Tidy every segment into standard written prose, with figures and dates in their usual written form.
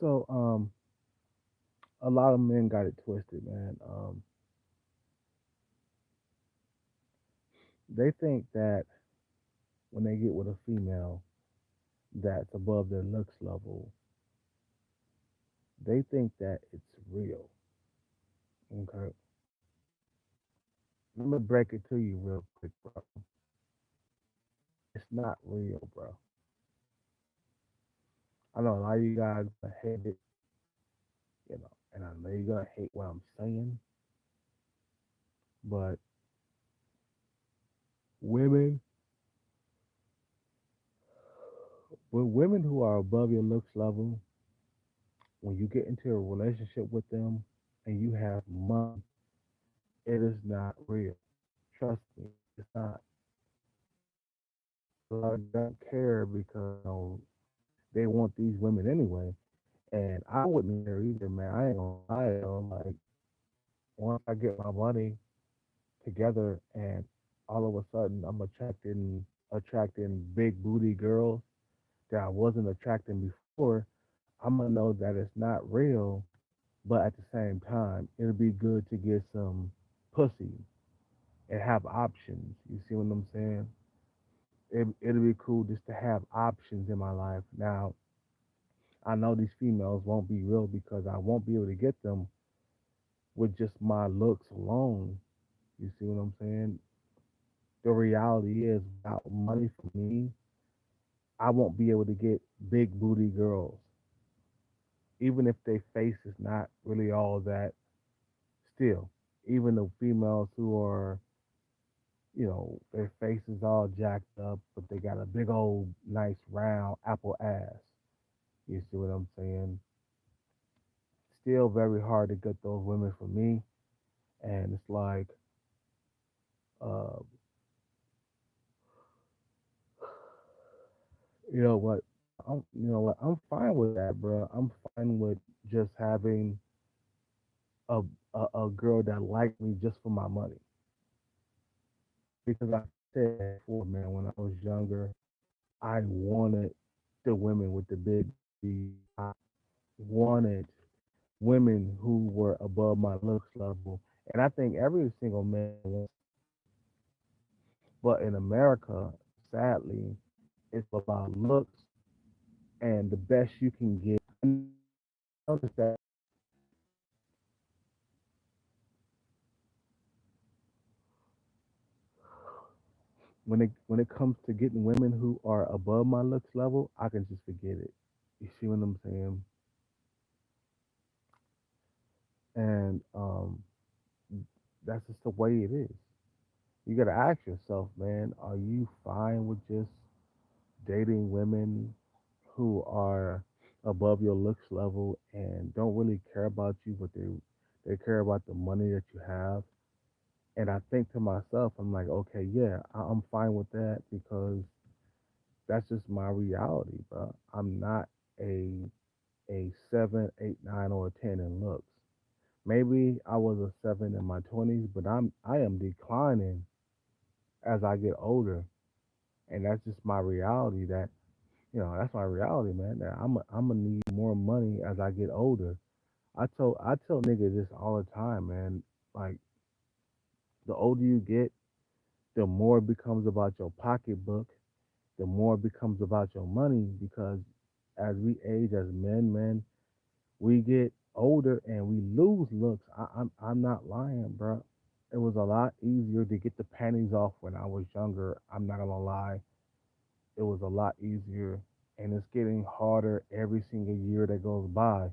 So, a lot of men got it twisted, man. They think that when they get with a female that's above their looks level, they think that it's real. Okay, let me break it to you real quick, bro. It's not real, bro. I know a lot of you guys gonna hate it, and I know you're gonna hate what I'm saying, but women, with women who are above your looks level, when you get into a relationship with them and you have money, it is not real. Trust me, it's not. A lot of don't care because they want these women anyway. And I wouldn't care either, man. I ain't gonna lie, though. Like, once I get my money together and all of a sudden I'm attracting big booty girls that I wasn't attracting before, I'm gonna know that it's not real. But at the same time, it'll be good to get some pussy and have options. You see what I'm saying? It'll be cool just to have options in my life. Now, I know these females won't be real because I won't be able to get them with just my looks alone. You see what I'm saying? The reality is, without money for me, I won't be able to get big booty girls, even if their face is not really all that. Still, even the females who are, their face is all jacked up, but they got a big old nice round apple ass. You see what I'm saying? Still very hard to get those women for me, and it's like, uh, you know what? I'm fine with that, bro. I'm fine with just having a a girl that liked me just for my money. Because I said before, man, when I was younger, I wanted the women with the big B. I wanted women who were above my looks level. And I think every single man wants, but in America, sadly, it's about looks and the best you can get. I noticed that when it comes to getting women who are above my looks level, I can just forget it. You see what I'm saying? And that's just the way it is. You got to ask yourself, man, are you fine with just dating women who are above your looks level and don't really care about you, but they care about the money that you have? And I think to myself, I'm like, okay, yeah, I'm fine with that because that's just my reality, bro. I'm not a a 7, 8, 9, or a 10 in looks. Maybe I was a 7 in my 20s, but I am declining as I get older, and that's just my reality. That's my reality, man. That I'm gonna need more money as I get older. I tell niggas this all the time, man. Like, the older you get, the more it becomes about your pocketbook, the more it becomes about your money because as we age as men, man, we get older and we lose looks. I'm not lying, bro. It was a lot easier to get the panties off when I was younger. I'm not gonna lie. It was a lot easier, and it's getting harder every single year that goes by.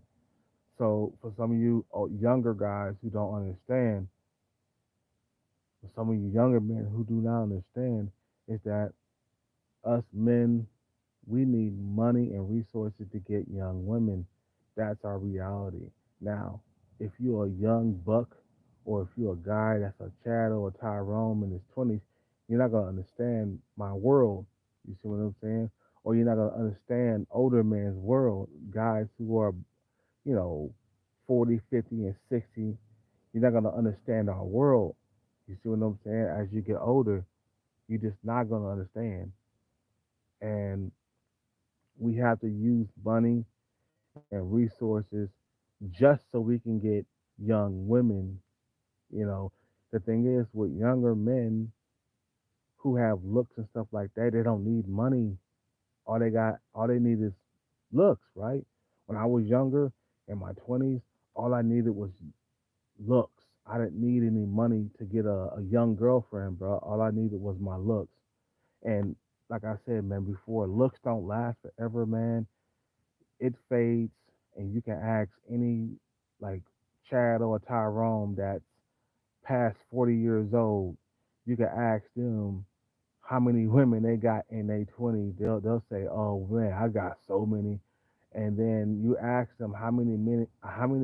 So for some of you younger guys who don't understand, for some of you younger men who do not understand, is that us men, we need money and resources to get young women. That's our reality. Now, if you're a young buck or if you're a guy that's a Chad or a Tyrone in his 20s, you're not going to understand my world. You see what I'm saying? Or you're not going to understand older man's world, guys who are, you know, 40, 50, and 60. You're not going to understand our world. You see what I'm saying? As you get older, you're just not going to understand. And we have to use money and resources just so we can get young women. You know, the thing is with younger men who have looks and stuff like that, they don't need money. All they need is looks, right? When I was younger, in my 20s, all I needed was looks. I didn't need any money to get a young girlfriend, bro. All I needed was my looks. And like I said, man, before, looks don't last forever, man. It fades, and you can ask any like Chad or Tyrone that's past 40 years old. You can ask them how many women they got in their 20s. They'll say, "Oh man, I got so many." And then you ask them how many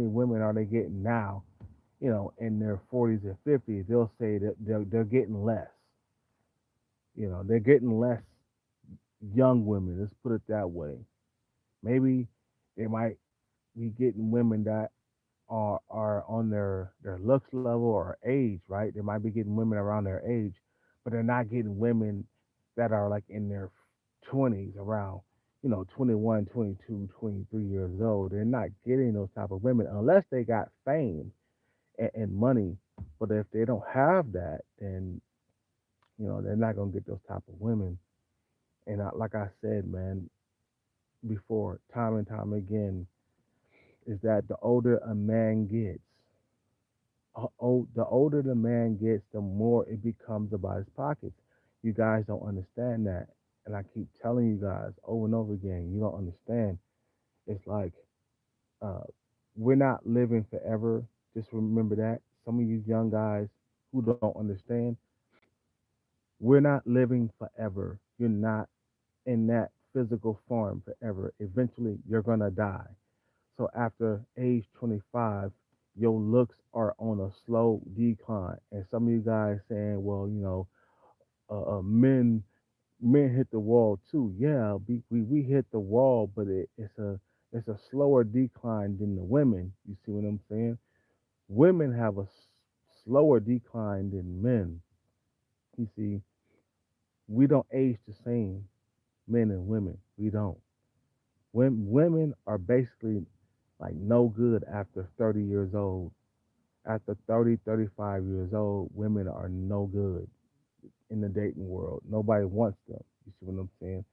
women are they getting now? In their 40s and 50s. They'll say that they're getting less. They're getting less young women. Let's put it that way. Maybe they might be getting women that are on their looks level or age, right? They might be getting women around their age, but they're not getting women that are like in their 20s, around 21, 22, 23 years old. They're not getting those type of women unless they got fame and money. But if they don't have that, then they're not gonna get those type of women. And like I said, man, before, time and time again, is that the older a man gets, the older the man gets, the more it becomes about his pockets. You guys don't understand that, and I keep telling you guys over and over again. You don't understand. It's like uh, we're not living forever. Just remember that. Some of you young guys who don't understand, we're not living forever. You're not in that physical form forever. Eventually, you're gonna die. So after age 25, your looks are on a slow decline. And some of you guys saying, well, men hit the wall too. Yeah, we hit the wall, but it's a slower decline than the women. You see what I'm saying? Women have a slower decline than men. You see, we don't age the same, men and women. We don't. Women are basically like no good after 30 years old. After 30, 35 years old, women are no good in the dating world. Nobody wants them. You see what I'm saying?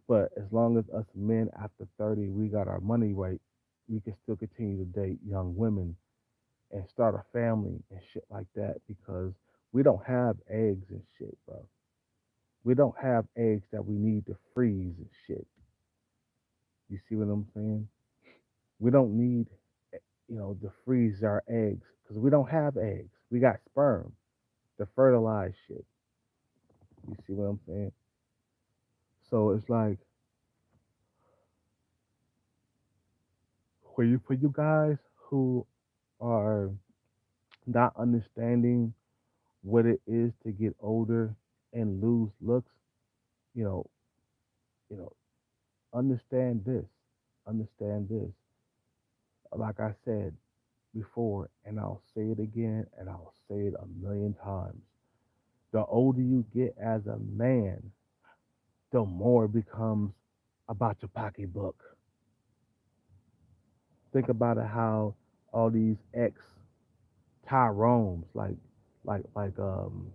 But as long as us men after 30, we got our money right, we can still continue to date young women and start a family and shit like that because we don't have eggs and shit, bro. We don't have eggs that we need to freeze and shit. You see what I'm saying? We don't need, to freeze our eggs because we don't have eggs. We got sperm to fertilize shit. You see what I'm saying? So it's like for you guys who are not understanding what it is to get older and lose looks, you know, you know, understand this. Understand this. Like I said before, and I'll say it again, and I'll say it a million times. The older you get as a man, the more it becomes about your pocketbook. Think about it how all these ex Tyrones, like like um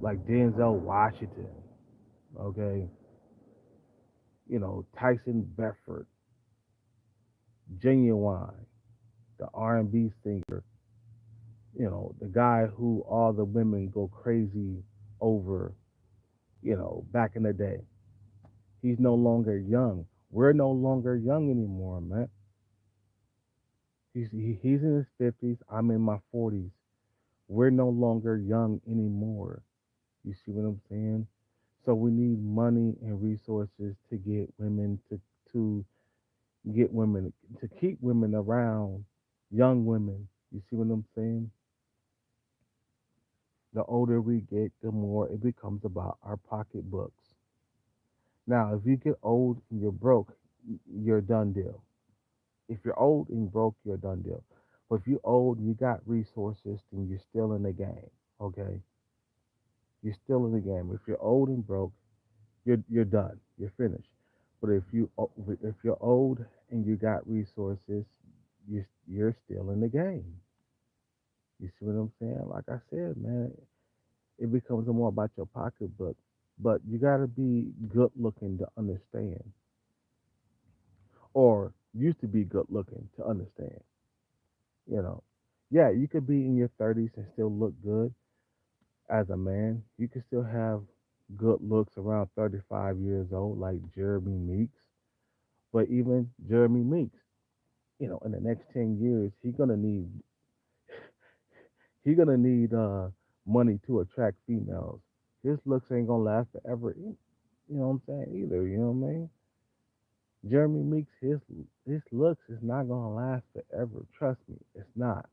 like Denzel Washington, okay, Tyson Bedford, Genuine, the R&B singer, the guy who all the women go crazy over, back in the day. He's no longer young. We're no longer young anymore, man. He's in his 50s. I'm in my 40s. We're no longer young anymore. You see what I'm saying? So we need money and resources to get women to get women to keep women around, young women. You see what I'm saying? The older we get, the more it becomes about our pocketbooks. Now, if you get old and you're broke, you're done deal. If you're old and broke, you're done deal. But if you're old and you got resources, then you're still in the game. Okay, you're still in the game. If you're old and broke, you're done. You're finished. But if you're old and you got resources, you're still in the game. You see what I'm saying? Like I said, man, it becomes more about your pocketbook. But you got to be good looking to understand, or used to be good looking to understand. You know, yeah, you could be in your 30s and still look good as a man. You could still have good looks around 35 years old, like Jeremy Meeks. But even Jeremy Meeks, in the next 10 years, he gonna need money to attract females. His looks ain't gonna last forever. You know what I'm saying? Either. You know what I mean? Jeremy Meeks, his looks is not gonna last forever. Trust me, it's not.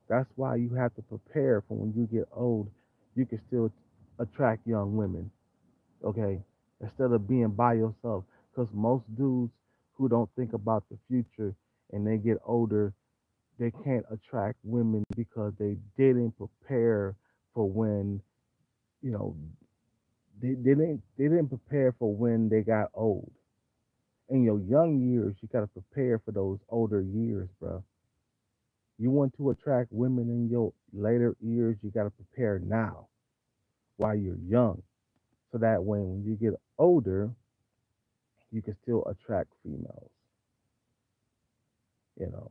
That's why you have to prepare for when you get old. You can still attract young women. Okay, instead of being by yourself, because most dudes who don't think about the future and they get older, they can't attract women because they didn't prepare for when you know they didn't prepare for when they got old. In your young years, you gotta prepare for those older years, bro. You want to attract women in your later years, you gotta prepare now while you're young, so that when you get older, you can still attract females. You know.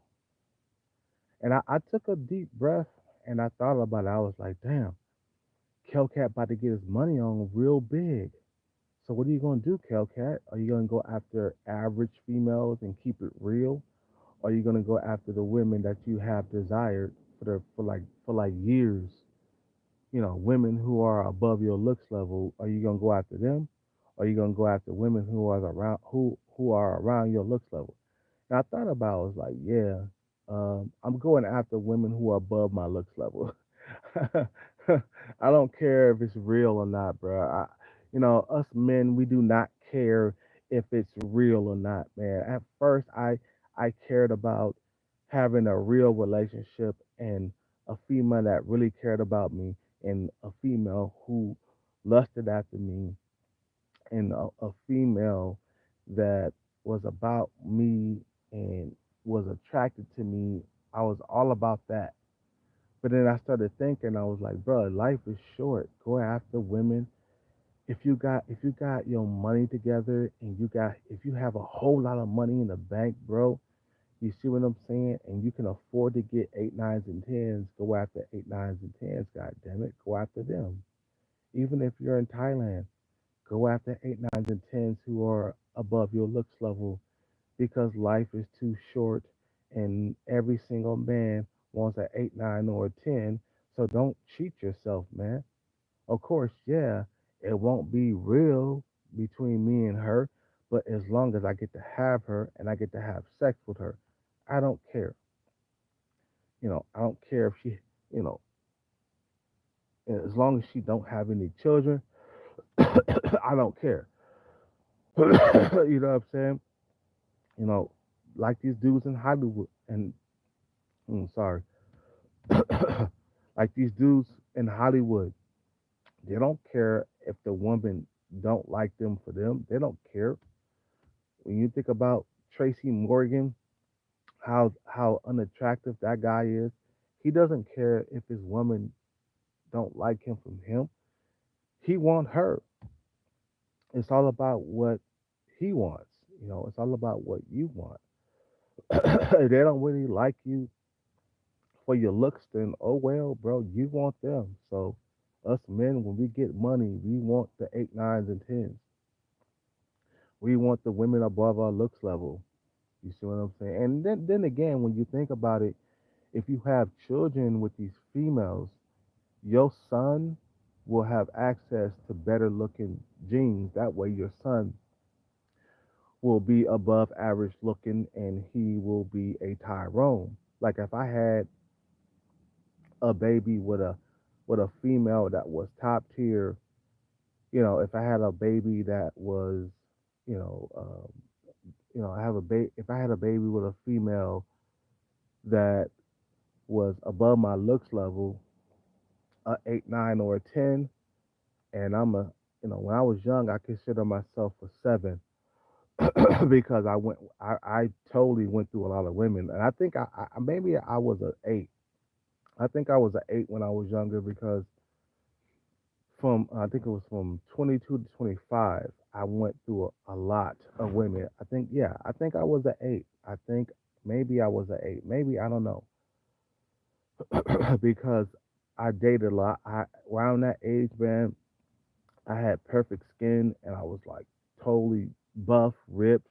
And I took a deep breath and I thought about it. I was like, damn, Kelcat about to get his money on real big. So what are you gonna do, Kelcat? Are you gonna go after average females and keep it real? Or are you gonna go after the women that you have desired for like years? Women who are above your looks level. Are you gonna go after them? Or are you gonna go after women who are around your looks level? And I thought about it, I was like, yeah, I'm going after women who are above my looks level. I don't care if it's real or not, bro. Us men, we do not care if it's real or not, man. At first, I cared about having a real relationship and a female that really cared about me, and a female who lusted after me, and a female that was about me and was attracted to me. I was all about that. But then I started thinking, I was like, bro, life is short. Go after women. If you got your money together, and if you have a whole lot of money in the bank, bro, you see what I'm saying? And you can afford to get eight, nines, and tens, go after eight, nines, and tens, god damn it. Go after them. Even if you're in Thailand, go after eight, nines, and tens who are above your looks level, because life is too short and every single man wants an 8, 9, or a 10. So don't cheat yourself, man. Of course, yeah, it won't be real between me and her, but as long as I get to have her and I get to have sex with her, I don't care. I don't care if she, you know, as long as she don't have any children, I don't care. You know what I'm saying? You know, like these dudes in Hollywood, and sorry, like these dudes in Hollywood, they don't care if the woman don't like them for them. They don't care. When you think about Tracy Morgan, how unattractive that guy is, he doesn't care if his woman don't like him from him. He want her. It's all about what he wants. It's all about what you want. If they don't really like you for your looks, then oh well, bro, you want them. So us men, when we get money, we want the eight, nines, and tens. We want the women above our looks level. You see what I'm saying? And then again, when you think about it, if you have children with these females, your son will have access to better looking genes. That way, your son will be above average looking, and he will be a Tyrone. Like if I had a baby with a female that was top tier, if I had a baby that was, you know, I have a if I had a baby with a female that was above my looks level, a 8, 9, or a 10, and when I was young, I consider myself a seven because I totally went through a lot of women, and I think maybe I was a eight. I think I was an eight when I was younger because from I think it was from 22 to 25, I went through a lot of women. I think yeah, I think I was an eight. I think maybe I was an eight. Maybe I don't know because I dated a lot. Around that age, man, I had perfect skin and I was like totally buff, ripped.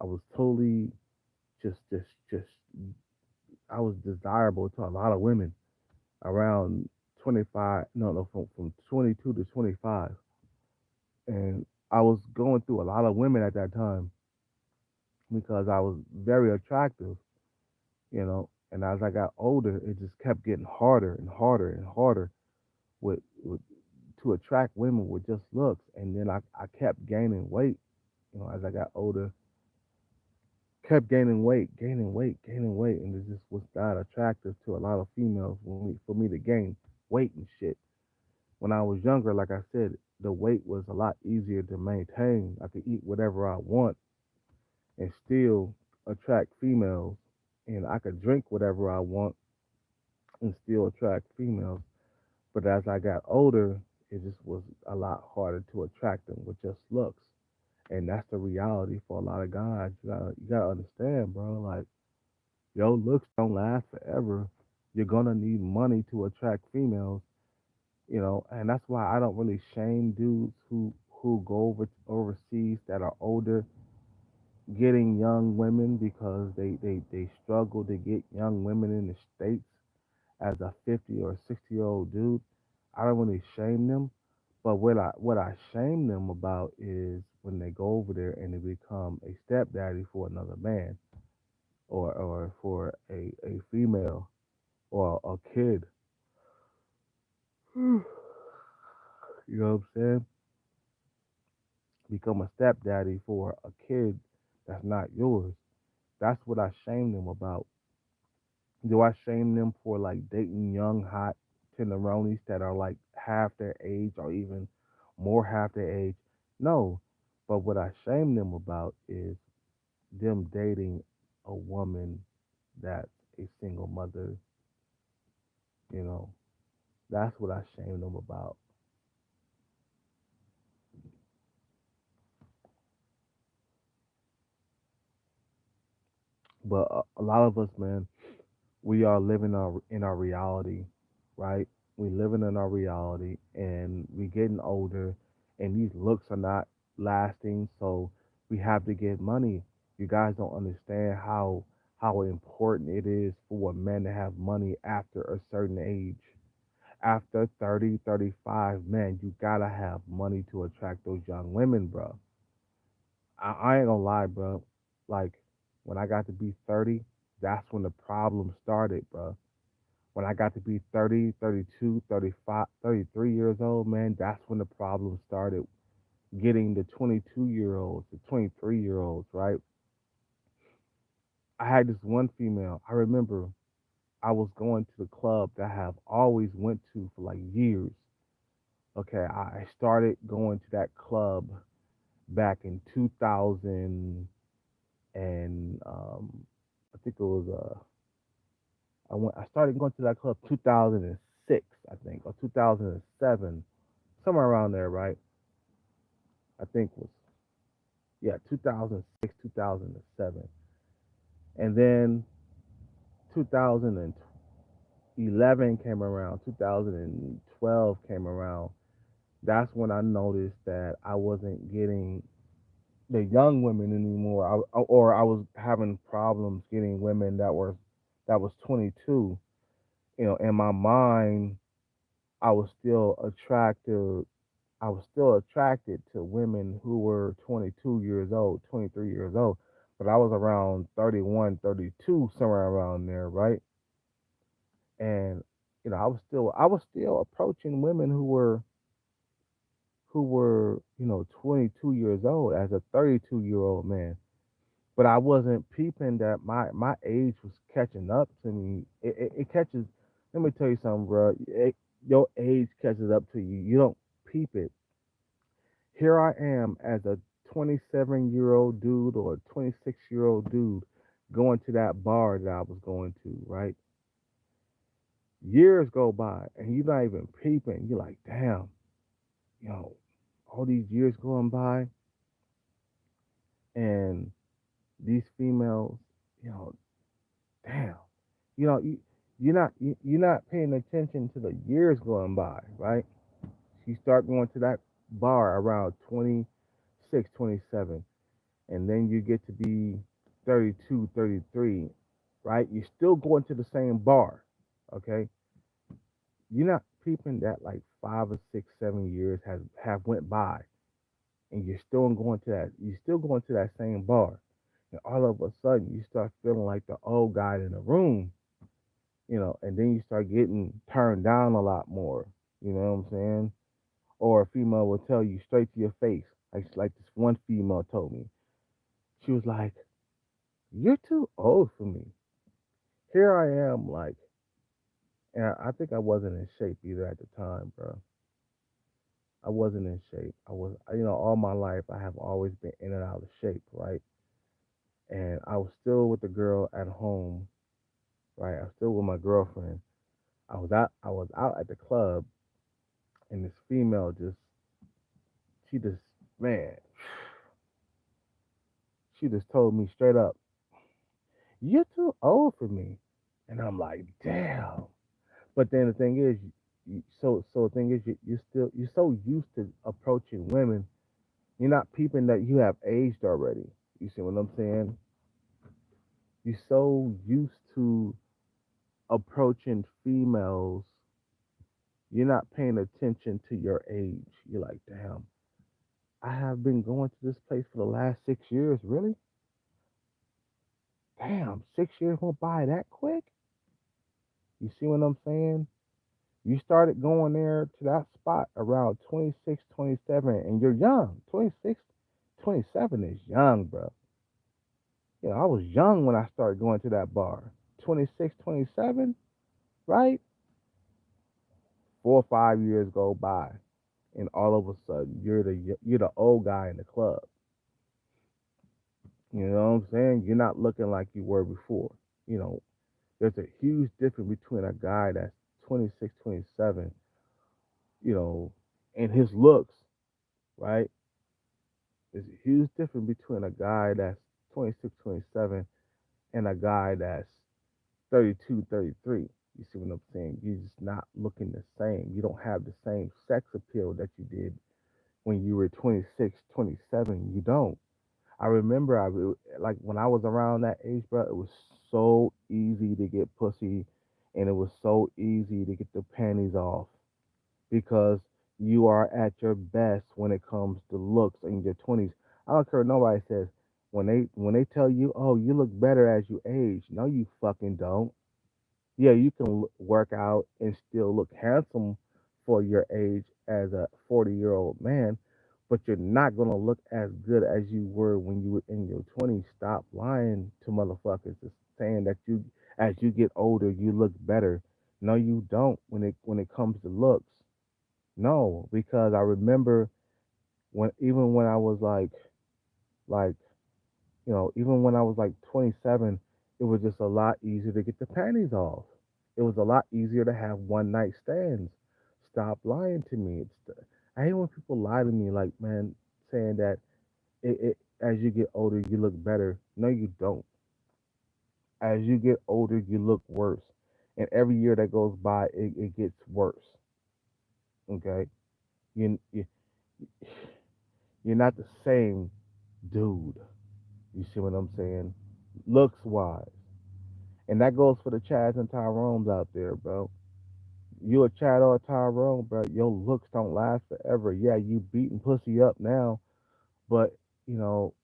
I was totally just I was desirable to a lot of women around 25, no, from 22 to 25. And I was going through a lot of women at that time because I was very attractive, And as I got older, it just kept getting harder and harder and harder with to attract women with just looks. And then I kept gaining weight, as I got older, kept gaining weight, gaining weight, gaining weight, and it just was not attractive to a lot of females for me to gain weight and shit. When I was younger, like I said, the weight was a lot easier to maintain. I could eat whatever I want and still attract females, and I could drink whatever I want and still attract females. But as I got older, it just was a lot harder to attract them with just looks. And that's the reality for a lot of guys. You gotta understand, bro. Like your looks don't last forever. You're gonna need money to attract females, and that's why I don't really shame dudes who go overseas that are older getting young women because they struggle to get young women in the States as a 50 or 60-year-old dude. I don't really shame them. But what I shame them about is when they go over there and they become a stepdaddy for another man or for a female or a kid. You know what I'm saying? Become a stepdaddy for a kid that's not yours. That's what I shame them about. Do I shame them for like dating young, hot tenderonis that are like half their age or even more half their age? No. But what I shame them about is them dating a woman that's a single mother, you know. That's what I shame them about. But a lot of us, man, we are living in our reality, right? We living in our reality, and we getting older, and these looks are not lasting. So we have to get money. You guys don't understand how important it is for men to have money after a certain age. After 30, 35, man, you gotta have money to attract those young women, bro. I ain't gonna lie, bro. Like when I got to be 30, that's when the problem started, bro. When I got to be 30, 32, 35, 33 years old, man, that's when the problem started. Getting the 22-year-olds, the 23-year-olds, right? I had this one female. I remember I was going to the club that I have always went to for like years. Okay, I started going to that club back in 2000 and I think it was I started going to that club 2006, I think, or 2007, somewhere around there, right? I think was yeah, 2006, 2007. And then 2011 came around, 2012 came around. That's when I noticed that I wasn't getting the young women anymore. Or I was having problems getting women that was 22. In my mind, I was still attracted. I was still attracted to women who were 22 years old, 23 years old, but I was around 31, 32, somewhere around there, right? And I was still approaching women who were 22 years old as a 32-year-old man. But I wasn't peeping that my age was catching up to me. It catches. Let me tell you something, bro. Your age catches up to you. You don't peep it. Here I am as a 27-year-old dude or a 26-year-old dude going to that bar that I was going to, right? Years go by and you're not even peeping. You're like, damn, you know, all these years going by and these females, you know, damn, you know, you're not paying attention to the years going by, right? You start going to that bar around 26, 27, and then you get to be 32, 33, right? You're still going to the same bar, okay? You're not peeping that like 5 or 6, 7 years has have went by, and you're still going to that same bar, and all of a sudden you start feeling like the old guy in the room, and then you start getting turned down a lot more. You know what I'm saying? Or a female will tell you straight to your face, like this one female told me. She was like, "You're too old for me." Here I am, like, and I think I wasn't in shape either at the time, bro. I wasn't in shape. All my life I have always been in and out of shape, right? And I was still with the girl at home, right? I was still with my girlfriend. I was out at the club, and this female she just, man, she just told me straight up, "You're too old for me," and I'm like, damn. But then the thing is, so the thing is, you're so used to approaching women, you're not peeping that you have aged already. You see what I'm saying? You're so used to approaching females, you're not paying attention to your age. You're like, damn, I have been going to this place for the last 6 years. Really? Damn, 6 years went by that quick. You see what I'm saying? You started going there to that spot around 26, 27, and you're young. 26, 27 is young, bro. I was young when I started going to that bar. 26, 27, right? 4 or 5 years go by, and all of a sudden you're the old guy in the club. You know what I'm saying? You're not looking like you were before. You know, there's a huge difference between a guy that's 26, 27, you know, and his looks, right? There's a huge difference between a guy that's 26, 27 and a guy that's 32, 33. You see what I'm saying? You're just not looking the same. You don't have the same sex appeal that you did when you were 26, 27. You don't. I remember, like when I was around that age, bro, it was so easy to get pussy, and it was so easy to get the panties off because you are at your best when it comes to looks in your 20s. I don't care what nobody says. When they tell you, "Oh, you look better as you age." No, you fucking don't. Yeah, you can work out and still look handsome for your age as a 40-year-old man, but you're not going to look as good as you were when you were in your 20s. Stop lying to motherfuckers, just saying that as you get older, you look better. No, you don't when it comes to looks. No, because I remember even when I was like even when I was like 27, it was just a lot easier to get the panties off. It was a lot easier to have one night stands. Stop lying to me. I hate when people lie to me, like, man, saying that as you get older you look better. No, you don't. As you get older you look worse, and every year that goes by it gets worse. Okay, you you're not the same dude. You see what I'm saying? Looks wise. And that goes for the Chads and Tyrones out there, bro. You a Chad or a Tyrone, bro. Your looks don't last forever. Yeah, you beating pussy up now, but you know,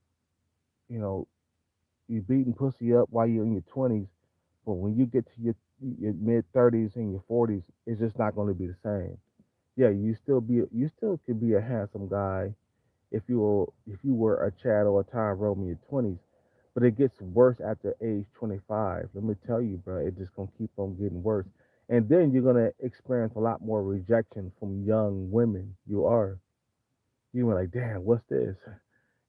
you know, you beating pussy up while you're in your 20s. But when you get to your mid 30s and your 40s, it's just not going to be the same. Yeah, you still could be a handsome guy if you were a Chad or a Tyrone in your 20s. But it gets worse after age 25. Let me tell you, bro, it's just gonna keep on getting worse. And then you're gonna experience a lot more rejection from young women. You are. You were like, damn, what's this?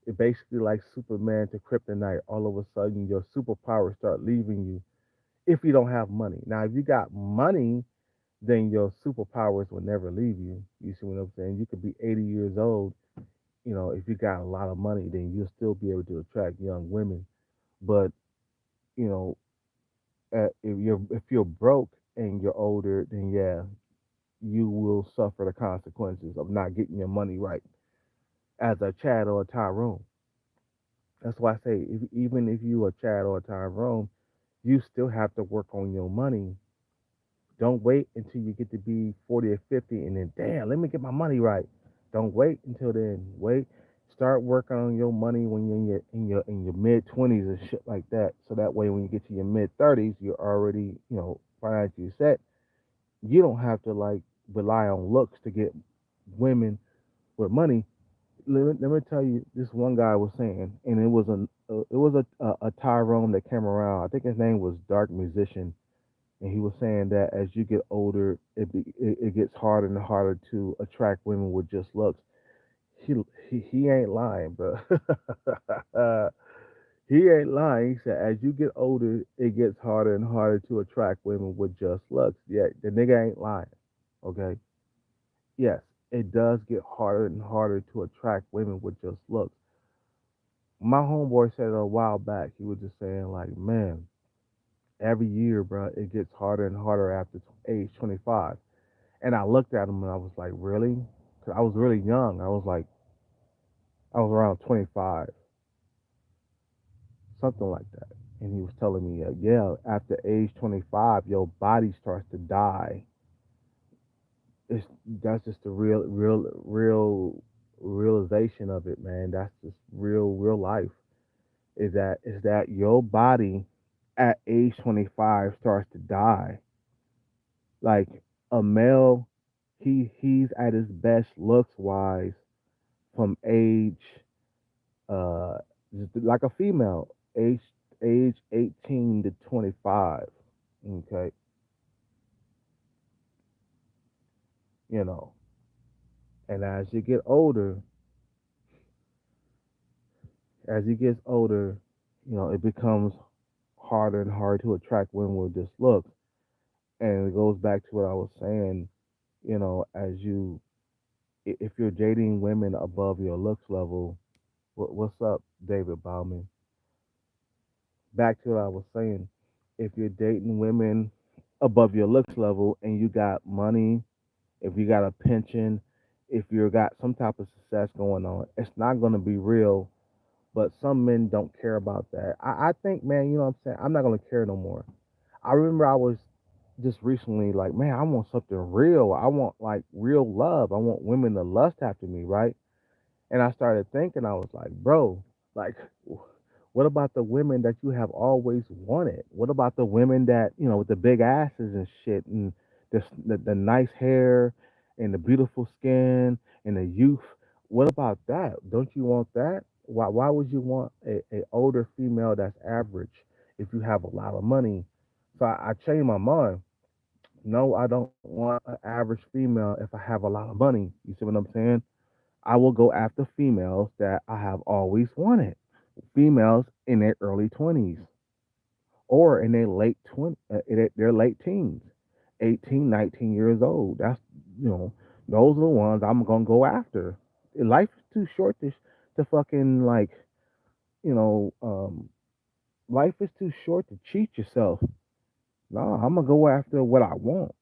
It basically like Superman to Kryptonite. All of a sudden, your superpowers start leaving you if you don't have money. Now, if you got money, then your superpowers will never leave you. You see what I'm saying? You could be 80 years old. You know, if you got a lot of money, then you'll still be able to attract young women. But you know, if you're broke and you're older, then yeah, you will suffer the consequences of not getting your money right as a Chad or a Tyrone. That's why I say, even if you a Chad or a Tyrone, you still have to work on your money. Don't wait until you get to be 40 or 50 and then, damn, let me get my money right. Don't wait until then. Wait. Start working on your money when you're in your mid 20s and shit like that. So that way when you get to your mid 30s, you're already, financially set. You don't have to like rely on looks to get women with money. Let me tell you, this one guy was saying, and it was a Tyrone that came around. I think his name was Dark Musician, and he was saying that as you get older, it gets harder and harder to attract women with just looks. He he ain't lying, bro. He ain't lying. He said as you get older, it gets harder and harder to attract women with just looks. Yeah, the nigga ain't lying. Okay. Yes, it does get harder and harder to attract women with just looks. My homeboy said it a while back. He was just saying like, man, every year, bro, it gets harder and harder after age 25. And I looked at him and I was like, really? 'Cause I was really young. I was around 25, something like that. And he was telling me, yeah, after age 25, your body starts to die. It's That's just the realization of it, man. That's just real life. Is that your body at age 25 starts to die. Like a male, he's at his best looks wise from age just like a female, age age 18 to 25. Okay, you know, and as he gets older, it becomes harder and harder to attract women with just looks. And it goes back to what I was saying, as if you're dating women above your looks level, what's up, David Bauman? Back to what I was saying. If you're dating women above your looks level and you got money, if you got a pension, if you got some type of success going on, it's not going to be real. But some men don't care about that. I think, man, you know what I'm saying? I'm not going to care no more. I remember I was just recently like, man, I want something real. I want like real love. I want women to lust after me, right? And I started thinking, I was like, bro, like, what about the women that you have always wanted? What about the women that, with the big asses and shit and the nice hair and the beautiful skin and the youth? What about that? Don't you want that? Why would you want a older female that's average if you have a lot of money? So I changed my mind. No, I don't want an average female if I have a lot of money. You see what I'm saying? I will go after females that I have always wanted. Females in their early 20s or in their late 20, in their late teens, 18, 19 years old. You know, those are the ones I'm going to go after. Life is too short to fucking like, you know, life is too short to cheat yourself. No, I'm going to go after what I want.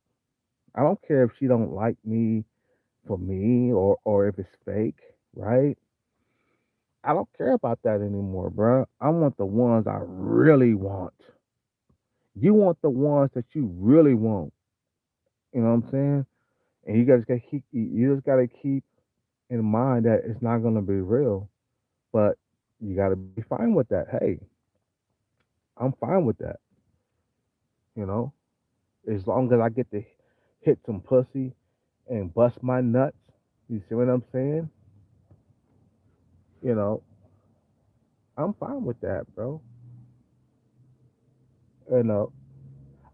I don't care if she don't like me for me or if it's fake, right? I don't care about that anymore, bro. I want the ones I really want. You want the ones that you really want. You know what I'm saying? And you just gotta keep in mind that it's not gonna be real, but you gotta be fine with that. Hey, I'm fine with that. You know, as long as I get to hit some pussy and bust my nuts. You see what I'm saying? You know, I'm fine with that, bro. You know,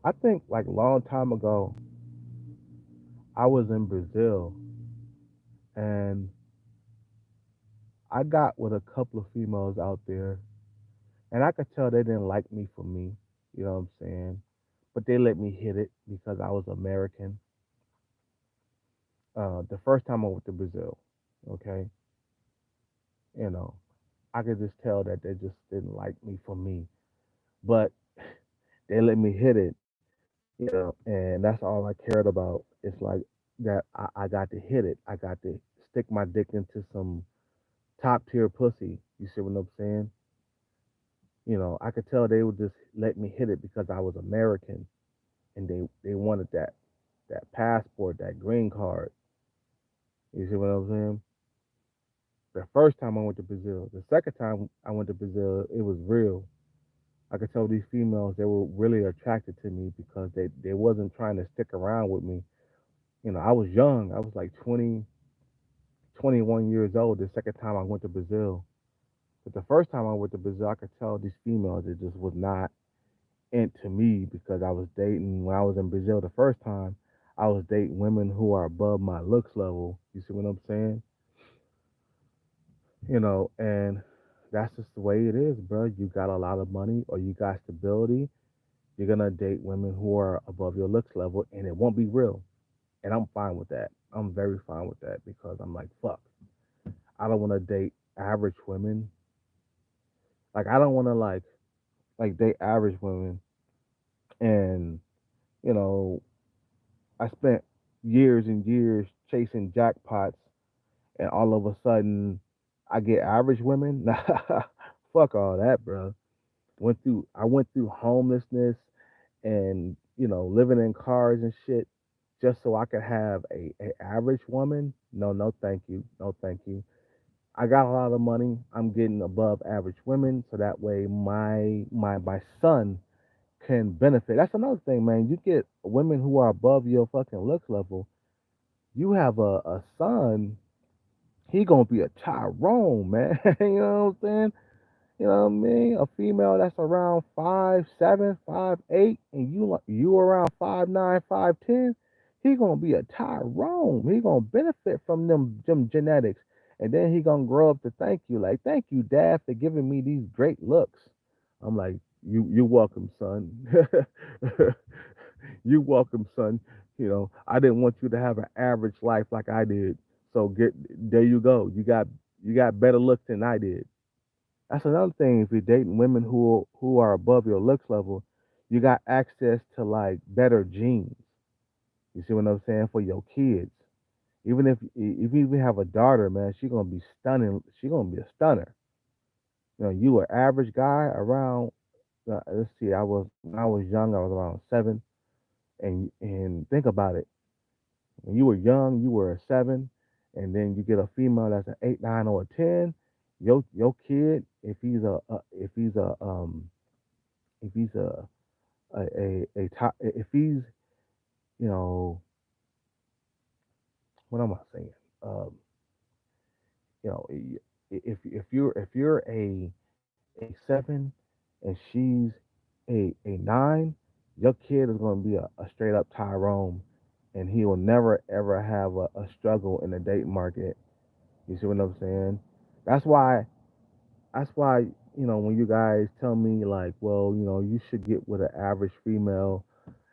I think like a long time ago, I was in Brazil and I got with a couple of females out there, and I could tell they didn't like me for me. You know what I'm saying? But they let me hit it because I was American. The first time I went to Brazil, okay, you know, I could just tell that they just didn't like me for me. But they let me hit it, and that's all I cared about. It's like that I got to hit it. I got to stick my dick into some top tier pussy. You see what I'm saying? I could tell they would just let me hit it because I was American, and they wanted that passport, that green card. You see what I'm saying? The first time I went to Brazil, the second time I went to Brazil, it was real. I could tell these females they were really attracted to me because they wasn't trying to stick around with me. I was young. I was like 20, 21 years old the second time I went to Brazil. But the first time I went to Brazil, I could tell these females it just was not into me because I was dating when I was in Brazil the first time. I was dating women who are above my looks level. You see what I'm saying? And that's just the way it is, bro. You got a lot of money or you got stability, you're gonna date women who are above your looks level, and it won't be real. And I'm fine with that. I'm very fine with that because I'm like, fuck. I don't want to date average women. Like I don't want to like date average women. And you know, I spent years and years chasing jackpots, and all of a sudden, I get average women. Nah, fuck all that, bro. I went through homelessness and living in cars and shit just so I could have a average woman. No, no, thank you, no, thank you. I got a lot of money. I'm getting above average women, so that way my son can benefit. That's another thing, man. You get women who are above your fucking looks level. You have a son. He gonna be a Tyrone, man. You know what I'm saying? You know what I mean? A female that's around 5'7", 5'8", and you around 5'9", 5'10", he gonna be a Tyrone. He gonna benefit from them genetics, and then he gonna grow up to thank you, like thank you, Dad, for giving me these great looks. I'm like, you welcome, son. You welcome, son. I didn't want you to have an average life like I did. So get there you go. You got better looks than I did. That's another thing. If you're dating women who are above your looks level, you got access to like better genes. You see what I'm saying for your kids. Even if you even have a daughter, man, she gonna be stunning. She gonna be a stunner. You an average guy around. Let's see. I was when I was young. I was around 7, and think about it. When you were young, you were a 7, and then you get a female that's an 8, 9, or a 10. Your kid, if he's a top, if he's you know what am I saying? Um, if you're a 7 and she's a 9, your kid is going to be a straight up Tyrone, and he will never ever have a struggle in the date market. You see what I'm saying? That's why. That's why when you guys tell me like, well, you should get with an average female.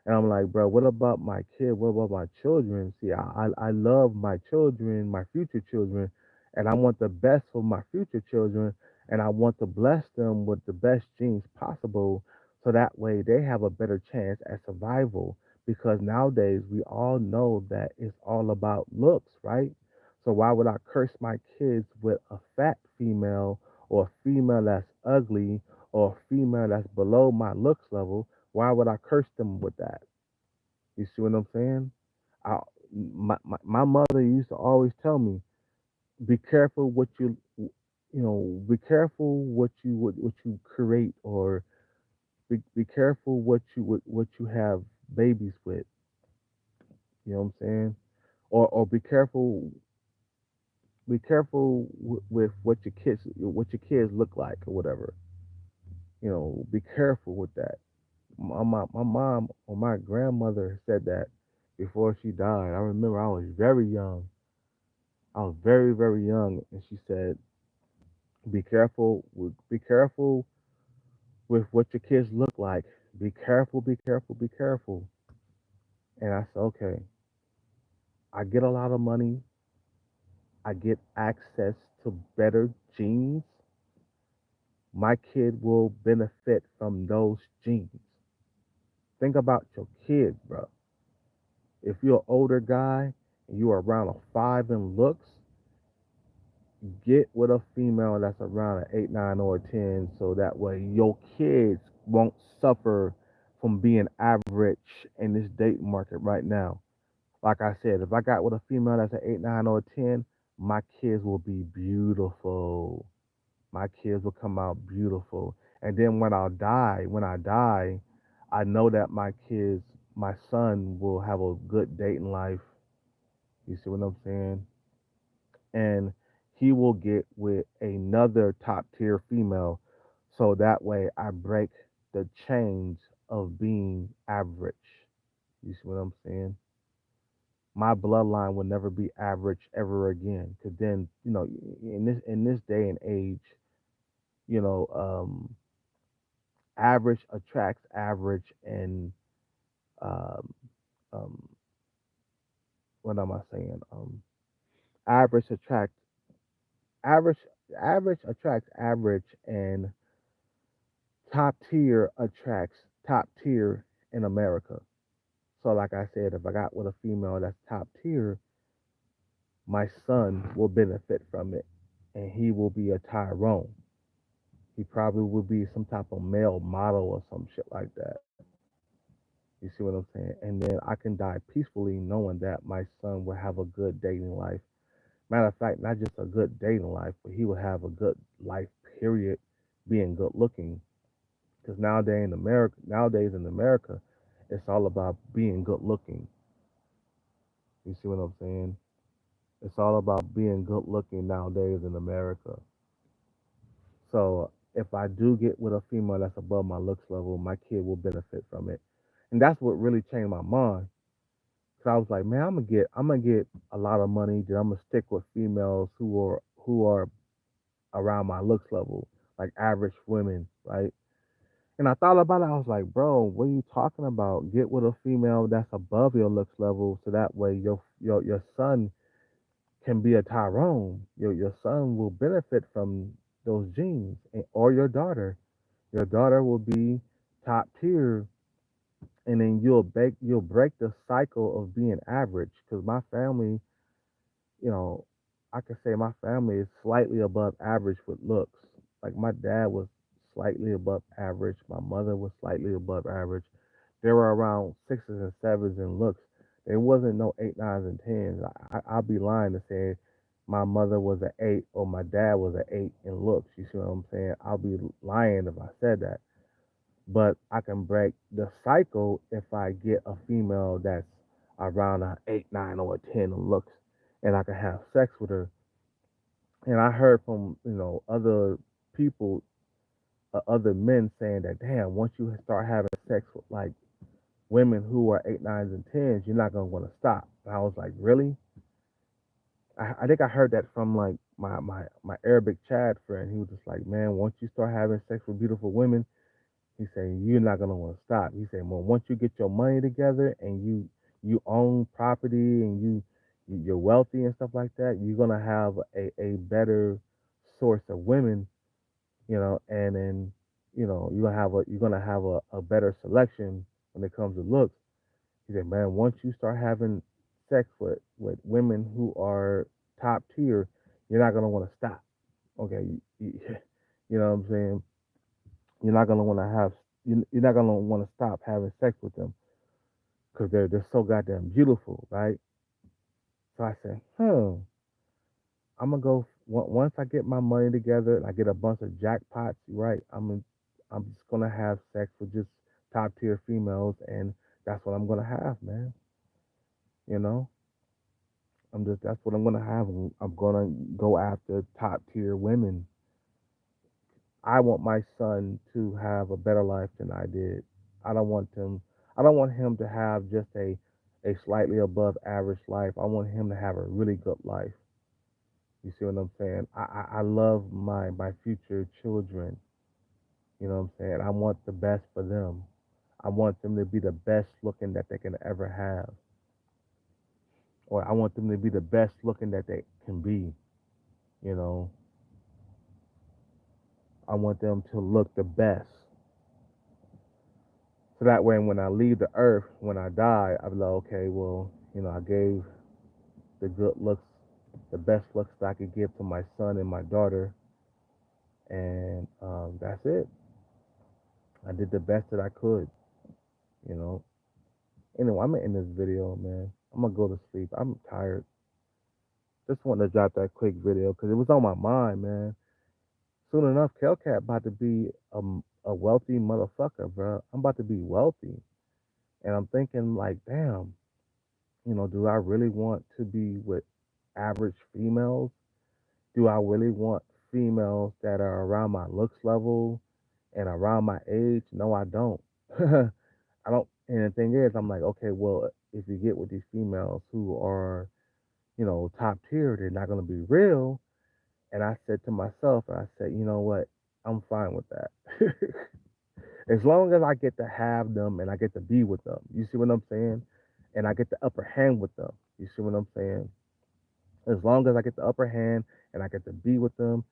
And I'm like, bro, what about my kid? What about my children? See, I love my children, my future children, and I want the best for my future children, and I want to bless them with the best genes possible, so that way they have a better chance at survival. Because nowadays we all know that it's all about looks, right? So why would I curse my kids with a fat female or a female that's ugly or a female that's below my looks level? Why would I curse them with that? You see what I'm saying? I, my mother used to always tell me, be careful what be careful what you create, or be careful what you have babies with. You know what I'm saying? Or be careful with what your kids look like or whatever. Be careful with that. My mom or my grandmother said that before she died. I remember I was very young. I was very, very young, and she said, Be careful with what your kids look like. Be careful, be careful, be careful. And I said, okay, I get a lot of money. I get access to better genes. My kid will benefit from those genes. Think about your kids, bro. If you're an older guy and you are around a five in looks, get with a female that's around an eight, nine, or a 10, so that way your kids won't suffer from being average in this dating market right now. Like I said, if I got with a female that's an eight, nine, or a 10, my kids will be beautiful. My kids will come out beautiful. And then when I die, I know that my son will have a good dating life. You see what I'm saying? And he will get with another top tier female. So that way I break the chains of being average. You see what I'm saying? My bloodline will never be average ever again. Cause then, in this day and age, you know, average attracts average, and um, um, what am I saying? Average attract average average attracts average, and top tier attracts top tier in America. So, like I said, if I got with a female that's top tier, my son will benefit from it, and he will be a Tyrone. He probably will be some type of male model or some shit like that. You see what I'm saying? And then I can die peacefully knowing that my son will have a good dating life. Matter of fact, not just a good dating life, but he will have a good life, period, being good looking. Because nowadays in America, it's all about being good looking. You see what I'm saying? It's all about being good looking nowadays in America. So if I do get with a female that's above my looks level, my kid will benefit from it. And that's what really changed my mind. Cause I was like, man, I'm gonna get a lot of money. Then I'm gonna stick with females who are around my looks level, like average women, right? And I thought about it. I was like, bro, what are you talking about? Get with a female that's above your looks level, so that way your son can be a Tyrone. Your son will benefit from those genes, or your daughter. Your daughter will be top tier, and then you'll break the cycle of being average. Because my family, you know, I could say my family is slightly above average with looks. Like my dad was slightly above average. My mother was slightly above average. They were around sixes and sevens in looks. There wasn't no eight, nines, and tens. I'll be lying to say my mother was an eight or my dad was an eight in looks. You see what I'm saying? I'll be lying if I said that. But I can break the cycle if I get a female that's around a eight, nine, or a 10 in looks, and I can have sex with her. And I heard from other people, other men saying that, damn, once you start having sex with like women who are eight, nines, and tens, you're not gonna want to stop. And I was like, really? I think I heard that from like my Arabic Chad friend. He was just like, man, once you start having sex with beautiful women, he said you're not gonna want to stop. He said, well, once you get your money together and you own property and you're wealthy and stuff like that, you're gonna have a better source of women, and then you're gonna have a better selection when it comes to looks. He said, man, once you start having sex with women who are top tier, you're not gonna want to stop. Okay, you know what I'm saying? You're not gonna want to have you're not gonna want to stop having sex with them because they're so goddamn beautiful, right? So I said, I'm gonna go once I get my money together and I get a bunch of jackpots, right? I'm just gonna have sex with just top tier females, and that's what I'm gonna have, man. You know, that's what I'm gonna have. I'm gonna go after top tier women. I want my son to have a better life than I did. I don't want him. I don't want him to have just a slightly above average life. I want him to have a really good life. You see what I'm saying? I love my future children. You know what I'm saying? I want the best for them. I want them to be the best looking that they can ever have, or I want them to be the best looking that they can be. You know, I want them to look the best. So that way, when I leave the earth, when I die, I'm like, okay, well, I gave the good looks, the best looks that I could give to my son and my daughter, and that's it. I did the best that I could, you know. Anyway, I'm gonna end this video, man. I'm gonna go to sleep. I'm tired. Just wanted to drop that quick video because it was on my mind, man. Soon enough, Kelcat about to be a wealthy motherfucker, bro. I'm about to be wealthy, and I'm thinking like, damn, do I really want to be with average females? Do I really want females that are around my looks level and around my age? No, I don't. I don't. And the thing is, I'm like, okay, well, if you get with these females who are, top tier, they're not going to be real. And I said to myself, I said, you know what? I'm fine with that. As long as I get to have them and I get to be with them. You see what I'm saying? And I get the upper hand with them. You see what I'm saying? As long as I get the upper hand and I get to be with them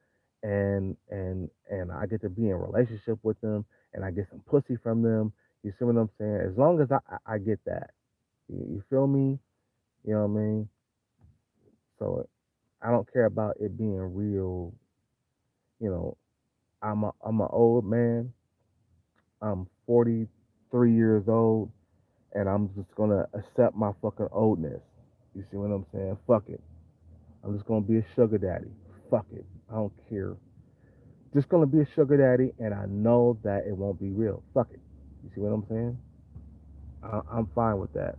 and I get to be in a relationship with them and I get some pussy from them. You see what I'm saying? As long as I get that. You feel me? You know what I mean? So I don't care about it being real, you know. I'm an old man. I'm 43 years old and I'm just gonna accept my fucking oldness. You see what I'm saying? Fuck it. I'm just gonna be a sugar daddy. Fuck it. I don't care. Just gonna be a sugar daddy, and I know that it won't be real. Fuck it. You see what I'm saying? I'm fine with that.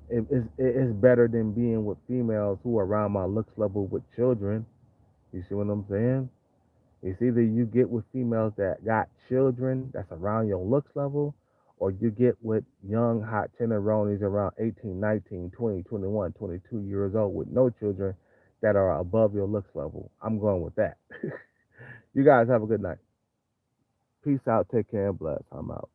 It's better than being with females who are around my looks level with children. You see what I'm saying? It's either you get with females that got children that's around your looks level, or you get with young, hot tenderonis around 18, 19, 20, 21, 22 years old with no children that are above your looks level. I'm going with that. You guys have a good night. Peace out. Take care and bless. I'm out.